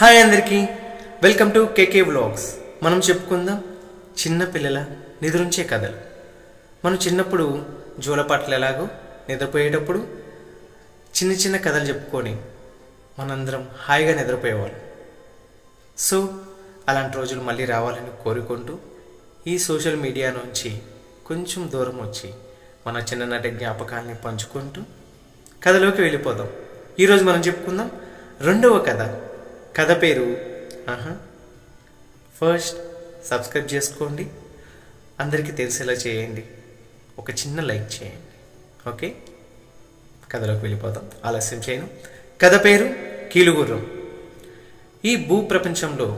Hi అందరికీ welcome to KK vlogs. మనం చెప్పుకుందాం చిన్న పిల్లల నిద్రించే కథలు. మనం చిన్నప్పుడు జోలపాటలు ఎలాగో నిద్రపోయేటప్పుడు చిన్న చిన్న కథలు చెప్పుకొని మనందరం హాయిగా నిద్రపోయేవాళ్ళం. సో అలాంటి రోజులు మళ్ళీ రావాలని కోరుకుంటూ ఈ సోషల్ మీడియా నుంచి కొంచెం దూరం వచ్చి మన చిన్ననాటి జ్ఞాపకాలని పంచుకుంటూ కథలోకి వెళ్ళిపోదాం. ఈరోజు మనం చెప్పుకుందాం రెండవ కథ. కథ పేరు ఫస్ట్ సబ్స్క్రైబ్ చేసుకోండి, అందరికీ తెలిసేలా చేయండి, ఒక చిన్న లైక్ చేయండి. ఓకే, కథలోకి వెళ్ళిపోదాం, ఆలస్యం చేయను. కథ పేరు కీలుగుర్రం. ఈ భూ ప్రపంచంలో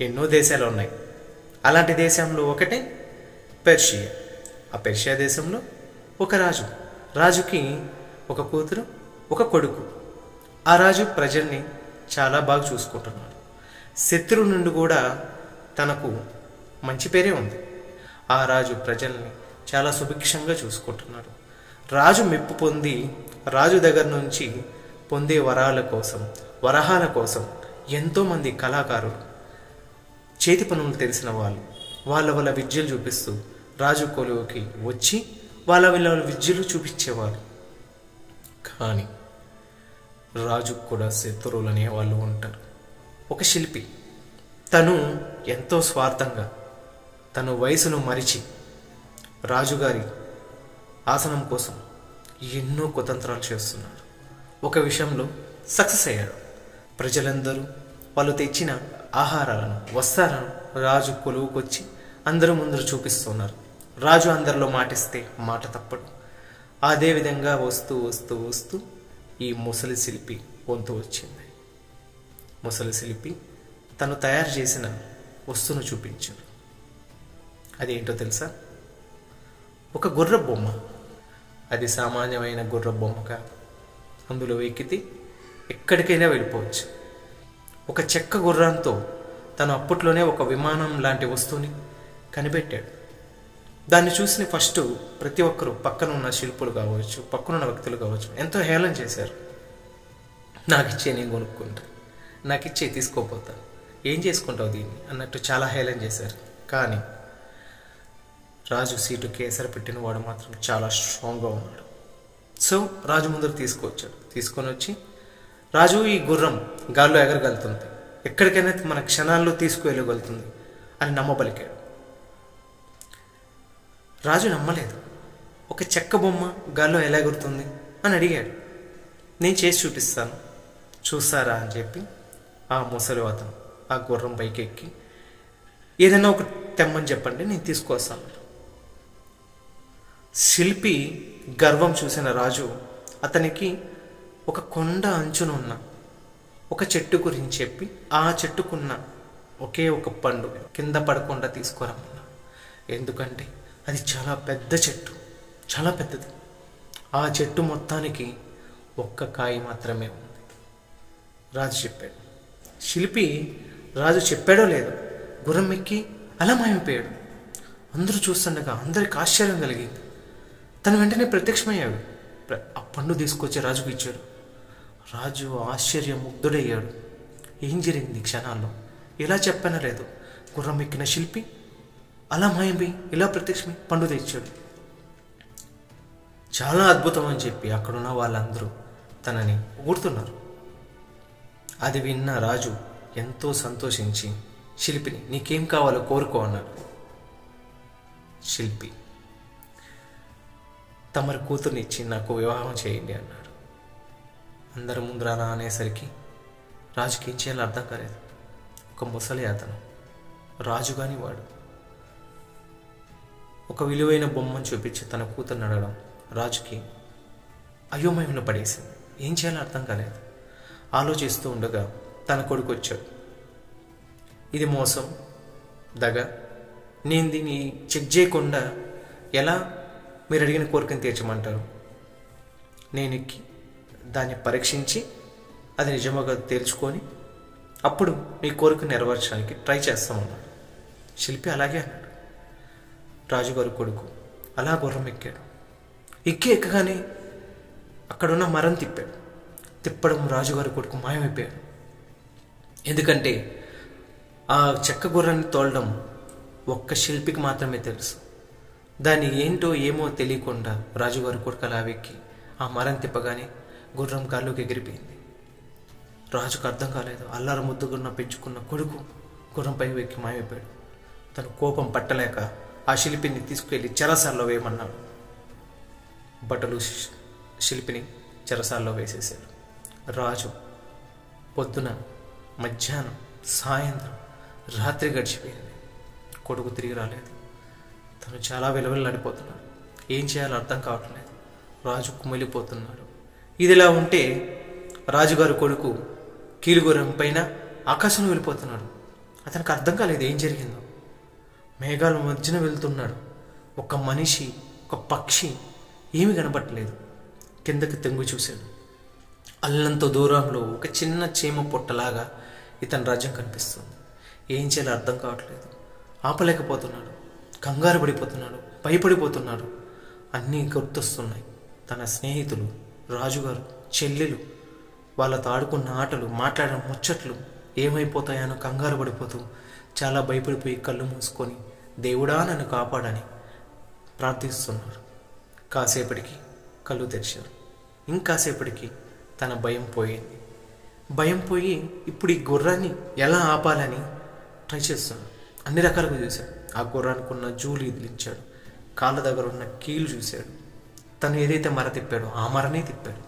ఎన్నో దేశాలు ఉన్నాయి. అలాంటి దేశంలో ఒకటే పెర్షియా. ఆ పెర్షియా దేశంలో ఒక రాజుకి ఒక కూతురు ఒక కొడుకు. ఆ రాజు ప్రజల్ని చాలా బాగా చూసుకుంటున్నాడు. శత్రువు నుండి కూడా తనకు మంచి పేరే ఉంది. ఆ రాజు ప్రజల్ని చాలా సుభిక్షంగా చూసుకుంటున్నాడు. రాజు మెప్పు పొంది రాజు దగ్గర నుంచి పొందే వరహాల కోసం ఎంతోమంది కళాకారులు, చేతి పనులు తెలిసిన వాళ్ళ విద్యలు చూపిస్తూ రాజు కొలువుకి వచ్చి వాళ్ళ విద్యలు చూపించేవారు. కానీ రాజుకు కూడా శత్రువులు అనే వాళ్ళు ఉంటారు. ఒక శిల్పి, తను ఎంతో స్వార్థంగా తను వయసును మరిచి రాజుగారి ఆసనం కోసం ఎన్నో కుతంత్రాలు చేస్తున్నాడు. ఒక విషయంలో సక్సెస్ అయ్యాడు. ప్రజలందరూ వాళ్ళు తెచ్చిన ఆహారాలను, వస్త్రాలను రాజు కొలువుకొచ్చి అందరూ ముందర చూపిస్తున్నారు. రాజు అందరిలో మాటిస్తే మాట తప్పడు. అదేవిధంగా వస్తూ ఈ ముసలి శిల్పి వంతు వచ్చింది. ముసలి శిల్పి తను తయారు చేసిన వస్తువును చూపించాడు. అదేంటో తెలుసా? ఒక గుర్ర బొమ్మ. అది సామాన్యమైన గుర్ర బొమ్మ కాదు. అందులో ఎక్కితే ఎక్కడికైనా వెళ్ళిపోవచ్చు. ఒక చెక్క గుర్రంతో తను అప్పట్లోనే ఒక విమానం లాంటి వస్తువుని కనిపెట్టాడు. దాన్ని చూసిన ఫస్ట్ ప్రతి ఒక్కరూ పక్కన ఉన్న శిల్పులు కావచ్చు, పక్కనున్న వ్యక్తులు కావచ్చు, ఎంతో హేళన చేశారు. నాకిచ్చే నేను కొనుక్కుంటా, నాకిచ్చే తీసుకోపోతా, ఏం చేసుకుంటావు దీన్ని అన్నట్టు చాలా హేళన చేశారు. కానీ రాజు సీటు కేసరి పెట్టిన వాడు మాత్రం చాలా స్ట్రాంగ్గా ఉన్నాడు. సో రాజు ముందర తీసుకొని వచ్చి, రాజు ఈ గుర్రం గాల్లో ఎగరగలుగుతుంది, ఎక్కడికైనా మన క్షణాల్లో తీసుకువెళ్ళగలుగుతుంది అని నమ్మబలికాడు. రాజు నమ్మలేదు. ఒక చెక్క బొమ్మ గాల్లో ఎలా ఎగురుతుంది అని అడిగాడు. నేను చేసి చూపిస్తాను, చూస్తారా అని చెప్పి ఆ ముసలి అతను ఆ గుర్రం పైకి ఎక్కి, ఏదైనా ఒక తెమ్మని చెప్పండి నేను తీసుకొస్తాను. శిల్పి గర్వం చూసిన రాజు అతనికి ఒక కొండ అంచునున్న ఒక చెట్టు గురించి చెప్పి, ఆ చెట్టుకున్న ఒకే ఒక పండు కింద పడకుండా తీసుకురమ్మన్నాడు. ఎందుకంటే అది చాలా పెద్ద చెట్టు, చాలా పెద్దది. ఆ చెట్టు మొత్తానికి ఒక్క కాయ మాత్రమే ఉంది. రాజు చెప్పాడు. శిల్పి రాజు చెప్పాడో లేదో గుర్రం ఎక్కి అలా మాయమైపోయాడు. అందరూ చూస్తుండగా అందరికి ఆశ్చర్యం కలిగింది. తను వెంటనే ప్రత్యక్షమయ్యాడు. ఆ పండు తీసుకొచ్చి రాజుకు ఇచ్చాడు. రాజు ముగ్ధుడయ్యాడు. ఏం జరిగింది క్షణాల్లో? ఎలా చెప్పానో లేదు, గుర్రం ఎక్కిన శిల్పి అలా మాయమైపోయి ఇలా ప్రత్యక్షమై పండు తెచ్చాడు. చాలా అద్భుతం అని చెప్పి అక్కడున్న వాళ్ళందరూ తనని ఊడుతున్నారు. అది విన్న రాజు ఎంతో సంతోషించి శిల్పిని, నీకేం కావాలో కోరుకో అన్నాడు. శిల్పి, తమరి కూతుర్నిచ్చి నాకు వివాహం చేయండి అన్నాడు. అందరి ముందర అలా అనేసరికి రాజుకి ఏం చేయాలో అర్థం కాలేదు. ఒక ముసలి అతను, రాజు కాని వాడు, ఒక విలువైన బొమ్మను చూపించి తన కూతుర్ని అడగడం రాజుకి అయోమయంలో పడేసింది. ఏం చేయాలో అర్థం కాలేదు. ఆలోచిస్తూ ఉండగా తన కొడుకు వచ్చాడు. ఇది మోసం, దగ, నేను దీన్ని చెక్ చేయకుండా ఎలా మీరు అడిగిన కోరికను తీర్చమంటారు? నేను ఎక్కి దాన్ని పరీక్షించి అది నిజంగా తేల్చుకొని అప్పుడు మీ కోరిక నెరవేర్చడానికి ట్రై చేస్తామన్నాడు. శిల్పి అలాగే అన్నాడు. రాజుగారు కొడుకు అలా గుర్రం ఎక్కాడు. ఎక్కగానే అక్కడున్న మరం తిప్పాడు. తిప్పడం రాజుగారి కొడుకు మాయమైపోయాడు. ఎందుకంటే ఆ చెక్క గుర్రాన్ని తోలడం ఒక్క శిల్పికి మాత్రమే తెలుసు. దాని ఏంటో ఏమో తెలియకుండా రాజుగారు కొడుకు అలా వెక్కి ఆ మరం తిప్పగానే గుర్రం గాల్లోకి ఎగిరిపోయింది. రాజుకు అర్థం కాలేదు. అల్లార ముద్దుగున్న పెంచుకున్న కొడుకు గుర్రంపై వెక్కి మాయమైపోయాడు. తను కోపం పట్టలేక ఆ శిల్పిని తీసుకెళ్లి చెరసాల్లో వేయమన్నాడు. బట్టలు శిల్పిని చెరసాల్లో వేసేశారు. రాజు పొద్దున, మధ్యాహ్నం, సాయంత్రం, రాత్రి గడిచిపోయింది. కొడుకు తిరిగి రాలేదు. తను చాలా విలువలాడిపోతున్నాడు. ఏం చేయాలో అర్థం కావట్లేదు. రాజు కుమిలిపోతున్నాడు. ఇదిలా ఉంటే రాజుగారు కొడుకు కీలుగుర్రం పైన ఆకాశంలో వెళ్ళిపోతున్నాడు. అతనికి అర్థం కాలేదు ఏం జరిగిందో. మేఘాల మధ్యన వెళ్తున్నాడు. ఒక మనిషి, ఒక పక్షి ఏమి కనబట్టలేదు. కిందకి తెంగు చూశాడు. అల్లంత దూరంలో ఒక చిన్న చీమ పొట్టలాగా ఇతని రాజ్యం కనిపిస్తుంది. ఏం చేయాలో అర్థం కావట్లేదు. ఆపలేకపోతున్నాడు. కంగారు పడిపోతున్నాడు. భయపడిపోతున్నాడు. అన్నీ గుర్తొస్తున్నాయి. తన స్నేహితులు, రాజుగారు, చెల్లెలు, వాళ్ళతో ఆడుకున్న ఆటలు, మాట్లాడిన ముచ్చట్లు ఏమైపోతాయనో కంగారు పడిపోతూ చాలా భయపడిపోయి కళ్ళు మూసుకొని దేవుడా నన్ను కాపాడని ప్రార్థిస్తున్నాడు. కాసేపటికి కళ్ళు తెరిచారు. ఇంకాసేపటికి తన భయం పోయింది. భయం పోయి ఇప్పుడు ఈ గుర్రాన్ని ఎలా ఆపాలని ట్రై చేస్తున్నాడు. అన్ని రకాలుగా చూశాడు. ఆ గుర్రానికి ఉన్న జూలు ఇదిలించాడు. కాళ్ళ దగ్గర ఉన్న కీలు చూశాడు. తను ఏదైతే మర తిప్పాడో ఆ మరనే తిప్పాడు.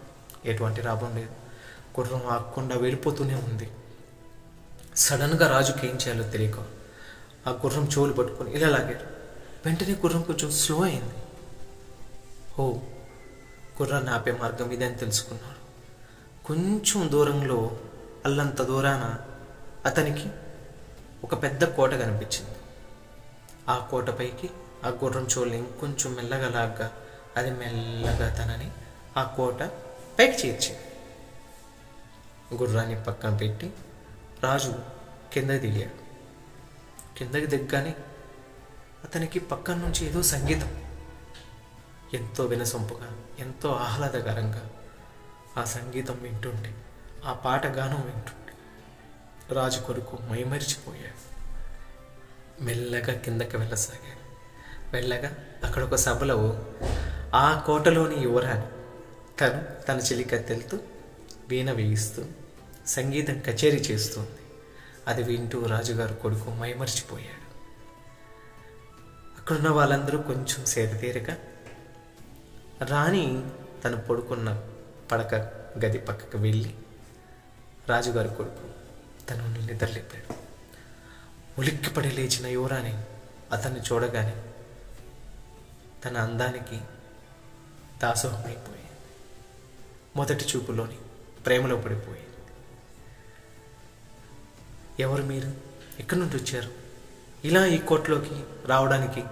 ఎటువంటి లాభం లేదు. గుర్రం ఆగకుండా వెళ్ళిపోతూనే ఉంది. సడన్గా రాజుకి ఏం చేయాలో తెలియక ఆ గుర్రం చెవులు పట్టుకొని ఇలా లాగాడు. వెంటనే గుర్రం కొంచెం స్లో అయింది. ఓ, గుర్రాన్ని ఆపే మార్గం ఇదని తెలుసుకున్నాడు. కొంచెం దూరంలో, అల్లంత దూరాన అతనికి ఒక పెద్ద కోట కనిపించింది. ఆ కోటపైకి ఆ గుర్రం చెవుల్ని ఇంకొంచెం మెల్లగా లాగ్గా అది మెల్లగా తనని ఆ కోట పైకి చేర్చింది. గుర్రాన్ని పక్కన పెట్టి రాజు కిందకి దిగాడు. కిందకి దిగ్గానే అతనికి పక్కన నుంచి ఏదో సంగీతం, ఎంతో వినసొంపుగా, ఎంతో ఆహ్లాదకరంగా ఆ సంగీతం వింటుంటే, ఆ పాట గానం వింటుంటే రాజు కొడుకు మైమరిచిపోయాడు. మెల్లగా కిందకి వెళ్ళసాగాడు. వెళ్ళగా అక్కడ ఒక సభలో ఆ కోటలోని యువరాణి తను తన చెలికత్తెలతో వీణ వేయిస్తూ సంగీతం కచేరీ చేస్తుంది. అది వింటూ రాజుగారు కొడుకు మైమరిచిపోయాడు. అక్కడున్న వాళ్ళందరూ కొంచెం సేదతీరక రాణి తను పడుకున్న పడక గది పక్కకు వెళ్ళి రాజుగారి కొడుకు తను నిద్రలేపాడు. ఉలిక్కిపడి లేచిన యువరాణి అతన్ని చూడగానే తన అందానికి దాసోహమైపోయింది. మొదటి చూపులోని ప్రేమలో పడిపోయింది. ఎవరు మీరు? ఎక్కడి నుండి వచ్చారు? ఇలా ఈ కోటలోకి రావడానికి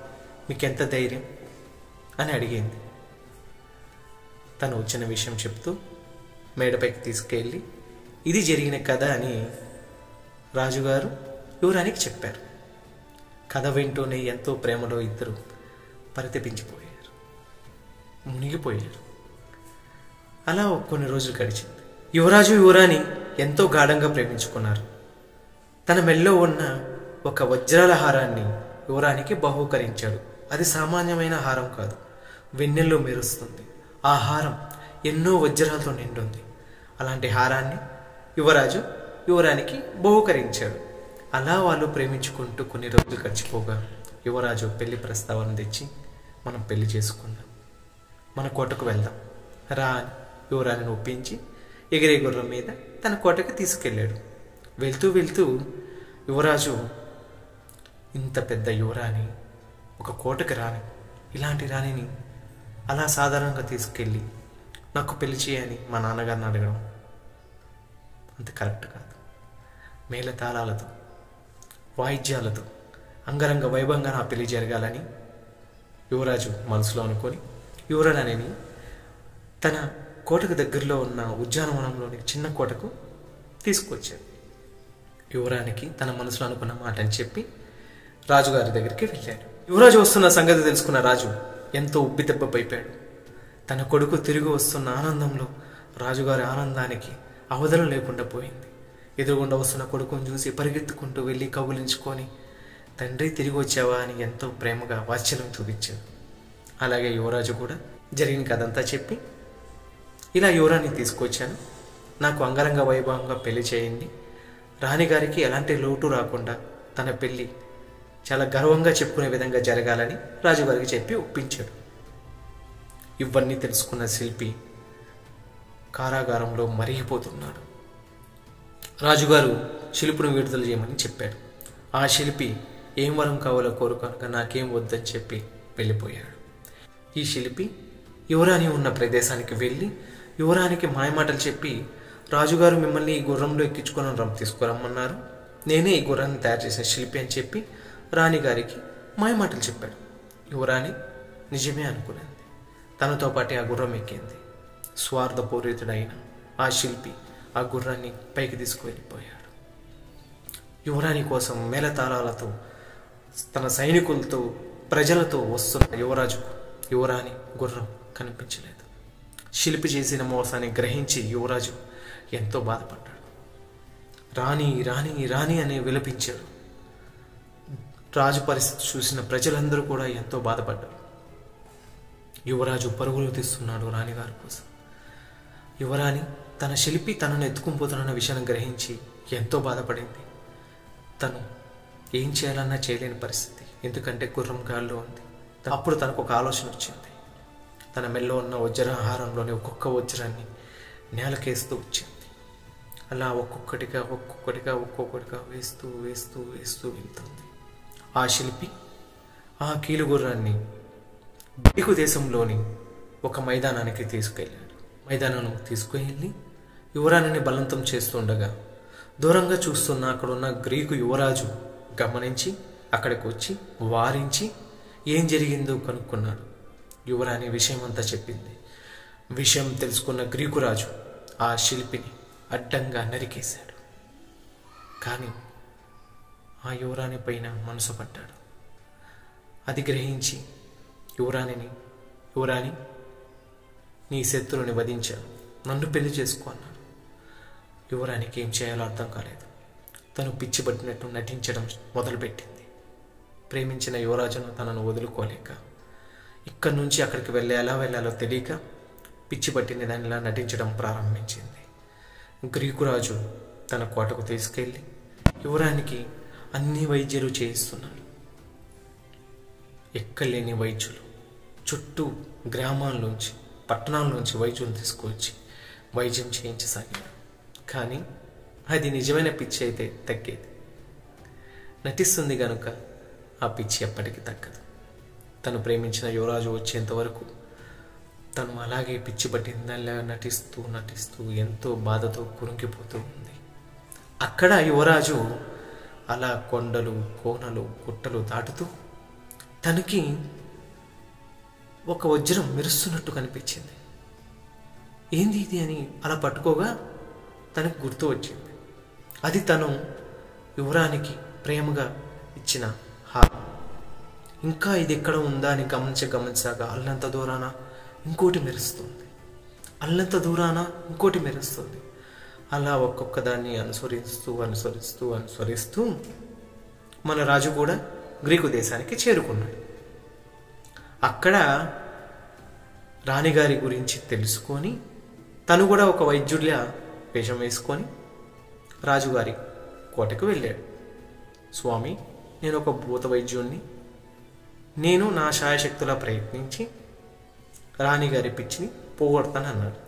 మీకెంత ధైర్యం అని అడిగింది. తను వచ్చిన విషయం చెప్తూ మేడపైకి తీసుకెళ్ళి ఇది జరిగిన కథ అని రాజుగారు యువరానికి చెప్పారు. కథ వింటూనే ఎంతో ప్రేమలో ఇద్దరు పరితపించిపోయారు, మునిగిపోయారు. అలా కొన్ని రోజులు గడిచింది. యువరాజు యువరాణి ఎంతో గాఢంగా ప్రేమించుకున్నారు. తన మెల్లో ఉన్న ఒక వజ్రాల హారాన్ని యువరానికి బహూకరించాడు. అది సామాన్యమైన హారం కాదు, వెన్నెల్లో మెరుస్తుంది. ఆ హారం ఎన్నో వజ్రాలతో నిండుంది. అలాంటి హారాన్ని యువరాజు యువరానికి బహూకరించాడు. అలా వాళ్ళు ప్రేమించుకుంటూ కొన్ని రోజులు గడిచిపోగా యువరాజు పెళ్లి ప్రస్తావన తెచ్చి మనం పెళ్లి చేసుకుందాం, మన కోటకు వెళ్దాం రా అని యువరాణిని ఒప్పించి ఎగిరే గుర్రం మీద తన కోటకి తీసుకెళ్ళాడు. వెళ్తూ వెళ్తూ యువరాజు ఇంత పెద్ద యువరాణి ఒక కోటకి రాని, ఇలాంటి రాణిని అలా సాధారణంగా తీసుకెళ్ళి నాకు పెళ్లి చేయని మా నాన్నగారిని అడగడం అంత కరెక్ట్ కాదు. మేళతాళాలతో, వాయిద్యాలతో అంగరంగ వైభవంగా నా పెళ్లి జరగాలని యువరాజు మనసులో అనుకొని యువరాణిని తన కోటకు దగ్గరలో ఉన్న ఉద్యానవనంలోని చిన్న కోటకు తీసుకొచ్చాడు. యువరానికి తన మనసులో అనుకున్న మాట అని చెప్పి రాజుగారి దగ్గరికి వెళ్ళాడు. యువరాజు వస్తున్న సంగతి తెలుసుకున్న రాజు ఎంతో ఉబ్బితెబ్బపైపోయాడు. తన కొడుకు తిరిగి వస్తున్న ఆనందంలో రాజుగారి ఆనందానికి అవధులు లేకుండా పోయింది. ఎదురుగుండా వస్తున్న కొడుకుని చూసి పరిగెత్తుకుంటూ వెళ్ళి కౌగిలించుకొని, తండ్రి తిరిగి వచ్చావా అని ఎంతో ప్రేమగా వాత్సల్యం చూపించాడు. అలాగే యువరాజు కూడా జరిగిన కథంతా చెప్పి, ఇలా యువరాణిని తీసుకొచ్చాను, నాకు అంగరంగ వైభవంగా పెళ్లి చేయండి, రాణిగారికి ఎలాంటి లోటు రాకుండా తన పెళ్ళి చాలా గర్వంగా చెప్పుకునే విధంగా జరగాలని రాజుగారికి చెప్పి ఒప్పించాడు. ఇవన్నీ తెలుసుకున్న శిల్పి కారాగారంలో మరిగిపోతున్నాడు. రాజుగారు శిల్పును విడుదల చేయమని చెప్పాడు. ఆ శిల్పి ఏం వరం కావాలో కోరుకనుక నాకేం వద్దని చెప్పి వెళ్ళిపోయాడు. ఈ శిల్పి యువరాణి ఉన్న ప్రదేశానికి వెళ్ళి యువరానికి మాయమాటలు చెప్పి, రాజుగారు మిమ్మల్ని ఈ గుర్రంలో ఎక్కించుకొని తీసుకురమ్మన్నారు, నేనే ఈ గుర్రాన్ని తయారు చేసిన శిల్పి అని చెప్పి రాణిగారికి మాయమాటలు చెప్పాడు. యువరాణి నిజమే అనుకున్నది. తనతో పాటు ఆ గుర్రం ఎక్కింది. స్వార్థపూరితుడైన ఆ శిల్పి ఆ గుర్రాన్ని పైకి తీసుకువెళ్ళిపోయాడు. యువరాణి కోసం మేళతాళాలతో తన సైనికులతో ప్రజలతో వస్తున్న యువరాణి గుర్రం కనిపించలేదు. శిల్పి చేసిన మోసాన్ని గ్రహించి యువరాజు ఎంతో బాధపడ్డాడు. రాణి రాణి రాణి అని విలపించాడు. రాజు పరిస్థితి చూసిన ప్రజలందరూ కూడా ఎంతో బాధపడ్డారు. యువరాజు పరుగులు తీస్తున్నాడు రాణిగారి కోసం. యువరాణి తన శిల్పి తనను ఎత్తుకుపోతున్న విషయాన్ని గ్రహించి ఎంతో బాధపడింది. తను ఏం చేయాలన్నా చేయలేని పరిస్థితి, ఎందుకంటే గుర్రం గాల్లో ఉంది. అప్పుడు తనకు ఒక ఆలోచన వచ్చింది. తన మెల్లో ఉన్న వజ్రహారంలోని ఒక్కొక్క వజ్రాన్ని నేలకేస్తూ వచ్చింది. అలా ఒక్కొక్కటిగా వేస్తూ వెళ్తుంది. ఆ శిల్పి ఆ కీలుగుర్రాన్ని గ్రీకు దేశంలోని ఒక మైదానానికి తీసుకెళ్ళాడు. మైదానానికి తీసుకువెళ్ళి యువరాణిని బలవంతం చేస్తుండగా దూరంగా చూస్తున్న అక్కడున్న గ్రీకు యువరాజు గమనించి అక్కడికి వచ్చి వారించి ఏం జరిగిందో కనుక్కున్నాడు. యువరాణి విషయం అంతా చెప్పింది. విషయం తెలుసుకున్న గ్రీకు రాజు ఆ శిల్పిని అడ్డంగా నరికేశాడు. కానీ ఆ యువరాణి పైన మనసు పడ్డాడు. అది గ్రహించి యువరాణి నీ శత్రువుని వధించాను, నన్ను పెళ్లి చేసుకో అన్నాడు. యువరానికి ఏం చేయాలో అర్థం కాలేదు. తను పిచ్చి పట్టినట్టు నటించడం మొదలుపెట్టింది. ప్రేమించిన యువరాజును తనను వదులుకోలేక ఇక్కడి నుంచి అక్కడికి ఎలా వెళ్ళాలో తెలియక పిచ్చి పట్టిన దానిలా నటించడం ప్రారంభించింది. గ్రీకు రాజు తన కోటకు తీసుకెళ్ళి యువరానికి అన్ని వైద్యులు చేయిస్తున్నాడు. ఎక్కలేని వైద్యులు చుట్టూ గ్రామాల్లోంచి పట్టణాల్లోంచి వైద్యులు తీసుకువచ్చి వైద్యం చేయించసాగాడు. కానీ అది నిజమైన పిచ్చి అయితే తగ్గేది. నటిస్తుంది కనుక ఆ పిచ్చి ఎప్పటికీ తగ్గదు. తను ప్రేమించిన యువరాజు వచ్చేంత వరకు తను అలాగే పిచ్చి పట్టిందల్లా నటిస్తూ ఎంతో బాధతో కురింగిపోతూ ఉంది. అక్కడ యువరాజు అలా కొండలు కోనలు గుట్టలు దాటుతూ తనకి ఒక వజ్రం మెరుస్తున్నట్టు కనిపించింది. ఏంది ఇది అని అలా పట్టుకోగా తనకు గుర్తు వచ్చింది. అది తను యువరానికి ప్రేమగా ఇచ్చిన హారం. ఇంకా ఇది ఎక్కడ ఉందా అని గమనించగా అల్లంత దూరాన ఇంకోటి మెరుస్తుంది, అల్లంత దూరాన ఇంకోటి మెరుస్తుంది. అలా ఒక్కొక్క దాన్ని అనుసరిస్తూ మన రాజు కూడా గ్రీకు దేశానికి చేరుకున్నాడు. అక్కడ రాణిగారి గురించి తెలుసుకొని తను కూడా ఒక వైద్యుడిలా వేషం వేసుకొని రాజుగారి కోటకు వెళ్ళాడు. స్వామి, నేను ఒక భూత వైద్యుణ్ణి, నేను నా శాయశక్తులా ప్రయత్నించి రాణిగారి పిచ్చిని పోగొడతాను అన్నాడు.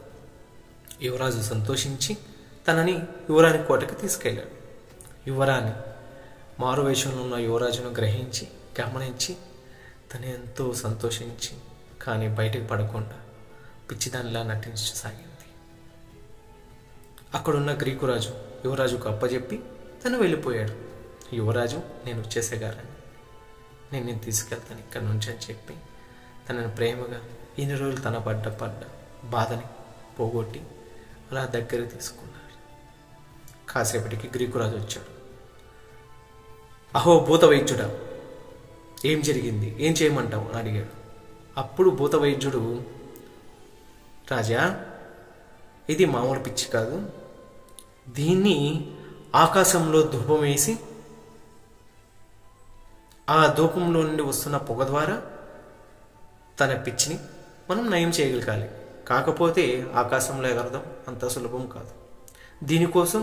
యువరాజు సంతోషించి తనని యువరాణి కోటకు తీసుకెళ్ళాడు. యువరాణి మారువేషంలో ఉన్న యువరాజును గమనించి తను ఎంతో సంతోషించి కానీ బయటకు పడకుండా పిచ్చిదానిలా నటించసాగింది. అక్కడున్న గ్రీకు రాజు యువరాజుకు అప్పచెప్పి తను వెళ్ళిపోయాడు. యువరాజు, నేను వచ్చేసేగారని, నేను తీసుకెళ్తాను ఇక్కడి నుంచి అని చెప్పి తనను ప్రేమగా ఇన్ని రోజులు తన పడ్డ బాధని పోగొట్టి అలా దగ్గర తీసుకున్నాడు. కాసేపటికి గ్రీకు రాజు వచ్చాడు. అహో భూత వైద్యుడా, ఏం జరిగింది, ఏం చేయమంటావు అని అడిగాడు. అప్పుడు భూత వైద్యుడు, రాజా, ఇది మామూలు పిచ్చి కాదు, దీన్ని ఆకాశంలో ధూపం వేసి ఆ ధూపంలో నుండి వస్తున్న పొగ ద్వారా తన పిచ్చిని మనం నయం చేయగలగాలి. కాకపోతే ఆకాశంలో ఎగరడం అంత సులభం కాదు. దీనికోసం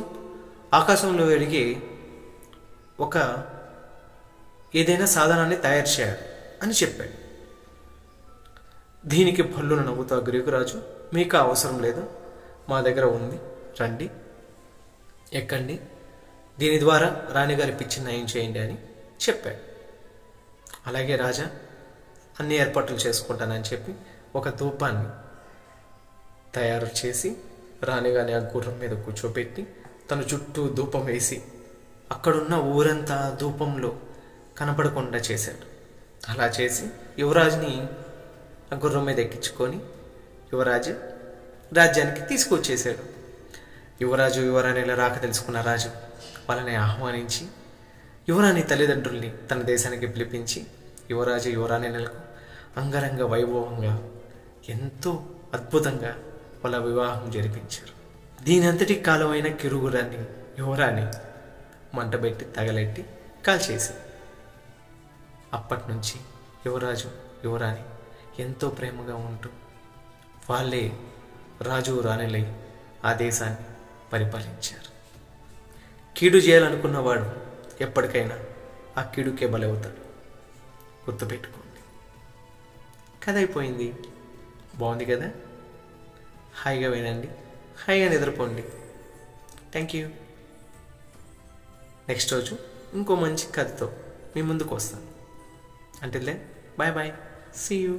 ఆకాశంలో ఎదిగే ఒక ఏదైనా సాధనాన్ని తయారు చేయాలి అని చెప్పాడు. దీనికి పళ్ళున నవ్వుతా గ్రీకురాజు, మీకు అవసరం లేదు, మా దగ్గర ఉంది, రండి, ఎక్కండి, దీని ద్వారా రాణిగారి పిచ్చి నయం చేయండి అని చెప్పాడు. అలాగే రాజా అన్ని ఏర్పాట్లు చేసుకుంటానని చెప్పి ఒక ధూపాన్ని తయారు చేసి రాణిగారిని ఆ గుర్రం మీద కూర్చోబెట్టి తన చుట్టూ ధూపం వేసి అక్కడున్న ఊరంతా ధూపంలో కనపడకుండా చేశాడు. అలా చేసి యువరాజుని ఆ గుర్రం మీద ఎక్కించుకొని యువరాజు రాజ్యానికి తీసుకొచ్చేసాడు. యువరాజు యువరాణిల రాక తెలుసుకున్న రాజు వాళ్ళని ఆహ్వానించి యువరాణి తల్లిదండ్రుల్ని తన దేశానికి పిలిపించి యువరాజు యువరాణిలకు అంగరంగ వైభవంగా ఎంతో అద్భుతంగా వాళ్ళ వివాహం జరిపించారు. దీనంతటి కాలమైన కిరుగురాన్ని యువరాణి మంటబెట్టి తగలెట్టి కాల్చేసి అప్పటి నుంచి యువరాజు యువరాణి ఎంతో ప్రేమగా ఉంటూ వాళ్ళే రాజు రాణిలై ఆ దేశాన్ని పరిపాలించారు. కీడు చేయాలనుకున్నవాడు ఎప్పటికైనా ఆ కీడుకే బలవుతాడు, గుర్తుపెట్టుకోండి. కథ అయిపోయింది. బాగుంది కదా? హాయిగా వినండి, హాయిగా నిద్రపోండి. Thank you. నెక్స్ట్ రోజు ఇంకో మంచి కథతో మీ ముందుకు వస్తాను. Until then, bye bye, see you.